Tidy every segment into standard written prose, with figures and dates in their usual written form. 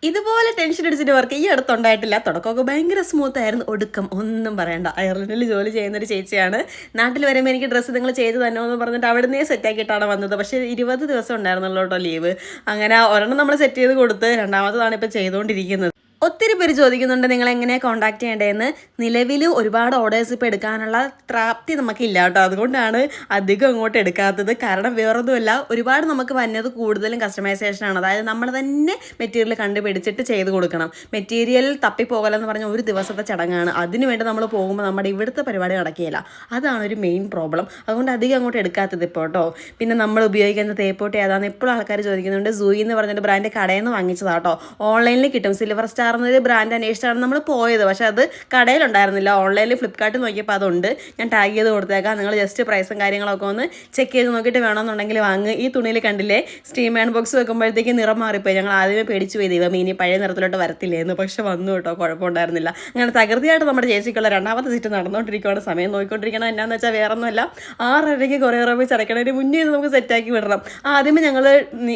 ഇതുപോലെ ടെൻഷൻ അടിച്ചിട്ട് വർക്ക് ഈ അടുത്തുണ്ടായിട്ടില്ല. തുടക്കമൊക്കെ ഭയങ്കര സ്മൂത്ത് ആയിരുന്നു. ഒടുക്കം ഒന്നും പറയണ്ട. അയർലൻഡിൽ ജോലി ചെയ്യുന്ന ഒരു ചേച്ചിയാണ്. നാട്ടിൽ വരുമ്പോൾ എനിക്ക് ഡ്രസ്സ് നിങ്ങൾ ചെയ്ത് തന്നെ എന്ന് പറഞ്ഞിട്ട് അവിടുന്ന് സെറ്റാക്കിയിട്ടാണ് വന്നത്. പക്ഷേ 20 ദിവസം ഉണ്ടായിരുന്നുള്ളൂ കേട്ടോ ലീവ്. അങ്ങനെ ഒരെണ്ണം നമ്മൾ സെറ്റ് ചെയ്ത് കൊടുത്ത് രണ്ടാമത്തതാണ് ഇപ്പോൾ ചെയ്തുകൊണ്ടിരിക്കുന്നത്. ഒത്തിരി പേര് ചോദിക്കുന്നുണ്ട് നിങ്ങൾ എങ്ങനെ കോൺടാക്ട് ചെയ്യേണ്ടതെന്ന്. നിലവിൽ ഒരുപാട് ഓർഡേഴ്സ് ഇപ്പോൾ എടുക്കാനുള്ള പ്രാപ്തി നമുക്കില്ല കേട്ടോ. അതുകൊണ്ടാണ് അധികം അങ്ങോട്ട് എടുക്കാത്തത്. കാരണം വേറൊന്നുമല്ല, ഒരുപാട് നമുക്ക് വന്നത് കൂടുതലും കസ്റ്റമൈസേഷനാണ്. അതായത് നമ്മൾ തന്നെ മെറ്റീരിയൽ കണ്ടുപിടിച്ചിട്ട് ചെയ്ത് കൊടുക്കണം. മെറ്റീരിയൽ തപ്പിപ്പോകലെന്ന് പറഞ്ഞാൽ ഒരു ദിവസത്തെ ചടങ്ങാണ്. അതിനുവേണ്ടി നമ്മൾ പോകുമ്പോൾ നമ്മുടെ ഇവിടുത്തെ പരിപാടി നടക്കുകയില്ല. അതാണ് ഒരു മെയിൻ പ്രോബ്ലം. അതുകൊണ്ട് അധികം അങ്ങോട്ട് എടുക്കാത്തത് ഇപ്പോൾ കേട്ടോ. പിന്നെ നമ്മൾ ഉപയോഗിക്കുന്ന തേപ്പോട്ടി ഏതാണെന്ന് എപ്പോഴും ആൾക്കാർ ചോദിക്കുന്നുണ്ട്. സൂയി എന്ന് പറഞ്ഞൊരു ബ്രാൻഡ് കടയിൽ നിന്ന് വാങ്ങിച്ചതാണ് കേട്ടോ. ഓൺലൈനിൽ കിട്ടും. സിൽവർ സ്റ്റാർ എന്നൊരു ബ്രാൻഡ് അന്വേഷിച്ചാണ് നമ്മൾ പോയത്. പക്ഷേ അത് കടയിലുണ്ടായിരുന്നില്ല. ഓൺലൈനിൽ ഫ്ലിപ്കാർട്ടിൽ നോക്കിയപ്പോൾ അതുണ്ട്. ഞാൻ ടാഗ് ചെയ്ത് കൊടുത്തേക്കാം. നിങ്ങൾ ജസ്റ്റ് പ്രൈസും കാര്യങ്ങളൊക്കെ ഒന്ന് ചെക്ക് ചെയ്ത് നോക്കിയിട്ട് വേണമെന്നുണ്ടെങ്കിൽ വാങ്ങുക. ഈ തുണിയിൽ കണ്ടില്ലേ, സ്റ്റീം ആൻഡ് ബോക്സ് വെക്കുമ്പോഴത്തേക്ക് നിറം മാറിപ്പോയി. ഞങ്ങൾ ആദ്യമേ പേടിച്ചു പോയി, ദൈവം ഇനി പഴയ നിറത്തിലോട്ട് വരത്തില്ലേന്ന്. പക്ഷെ വന്നു കേട്ടോ, കുഴപ്പമുണ്ടായിരുന്നില്ല. അങ്ങനെ തകൃതിയായിട്ട് നമ്മുടെ ചേച്ചിക്കുള്ള രണ്ടാമത്തെ സീറ്റ് നടന്നുകൊണ്ടിരിക്കുകയാണ്. സമയം നോക്കിക്കൊണ്ടിരിക്കണം. എന്നാന്ന് വെച്ചാൽ വേറെ ഒന്നുമല്ല, 6:30 കൊറിയോഗ്രാഫീസ് അടയ്ക്കണതിന് മുന്നേ ഇത് നമുക്ക് സെറ്റാക്കി വിടണം. ആദ്യമേ ഞങ്ങൾ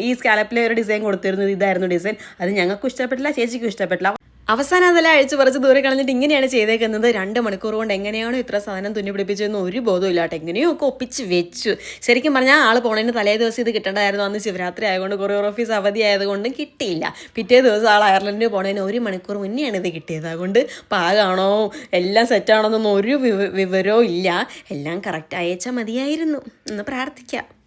ഈ സ്കാലപ്പിലെ ഒരു ഡിസൈൻ കൊടുത്തിരുന്നു. ഇതായിരുന്നു ഡിസൈൻ. അത് ഞങ്ങൾക്കും ഇഷ്ടപ്പെട്ടില്ല, ചേച്ചിക്കും ഇഷ്ടപ്പെട്ടില്ല. അവസാനം അതെല്ലാം അഴിച്ച് പറിച്ച് ദൂരെ കളഞ്ഞിട്ട് ഇങ്ങനെയാണ് ചെയ്തേക്കുന്നത്. 2 മണിക്കൂർ കൊണ്ട് എങ്ങനെയാണോ ഇത്ര സാധനം തുന്നി പിടിപ്പിച്ചതെന്ന് ഒരു ബോധവും ഇല്ലാട്ടോ. എങ്ങനെയോ ഒക്കെ ഒപ്പിച്ച് വെച്ചു. ശരിക്കും പറഞ്ഞാൽ ആൾ പോണതിന് തലേ ദിവസം ഇത് കിട്ടേണ്ടതായിരുന്നു. അന്ന് ശിവരാത്രി ആയതുകൊണ്ട് കൊറിയോഗ്രാഫീസ് അവധി ആയതുകൊണ്ട് കിട്ടിയില്ല. പിറ്റേ ദിവസം ആൾ അയർലൻഡിൽ പോണതിന് 1 മണിക്കൂർ മുന്നെയാണ് ഇത് കിട്ടിയത്. അതുകൊണ്ട് പാകാണോ എല്ലാം സെറ്റാണോ എന്നൊന്നും ഒരു വിവരവും ഇല്ല. എല്ലാം കറക്റ്റ് അയച്ചാൽ മതിയായിരുന്നു എന്ന് പ്രാർത്ഥിക്കാം.